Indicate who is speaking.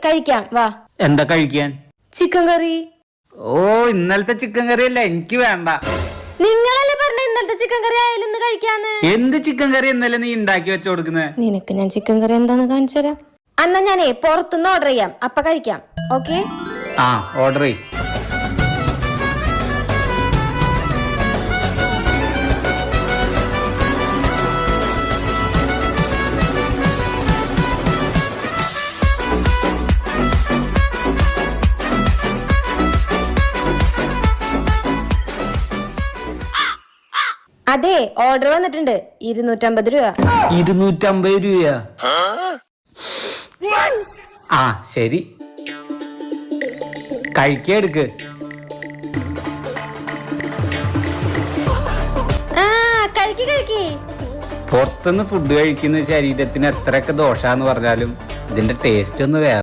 Speaker 1: കഴിക്കാം വാ.
Speaker 2: എന്താ കഴിക്കാൻ?
Speaker 1: ചിക്കൻ കറി.
Speaker 2: ഓ, ഇന്നലത്തെ ചിക്കൻ കറി അല്ല, എനിക്ക് വേണ്ട.
Speaker 1: നിങ്ങളല്ലേ പറഞ്ഞ ഇന്നലത്തെ ചിക്കൻ കറി ആയാലും ഇന്ന് കഴിക്കാന്ന്.
Speaker 2: എന്ത് ചിക്കൻ കറി ഇന്നലെ നീ ഉണ്ടാക്കി വെച്ചു കൊടുക്കുന്നത്?
Speaker 1: നിനക്ക് ഞാൻ ചിക്കൻ കറി എന്താന്ന് കാണിച്ചു തരാം. എന്നാ ഞാനേ പുറത്തുനിന്ന് ഓർഡർ ചെയ്യാം, അപ്പൊ കഴിക്കാം. ഓക്കെ,
Speaker 2: ആ ഓർഡർ ചെയ്.
Speaker 1: അതെ, ഓർഡർ വന്നിട്ടുണ്ട്. 250 രൂപ.
Speaker 2: 250 രൂപയാ? ആ ശരി, കഴിക്കെടുക്ക്.
Speaker 1: കഴിക്കി.
Speaker 2: പുറത്തുനിന്ന് ഫുഡ് കഴിക്കുന്ന ശരീരത്തിന് എത്രയൊക്കെ ദോഷാന്ന് പറഞ്ഞാലും ഇതിന്റെ ടേസ്റ്റ് ഒന്ന് വേറെ.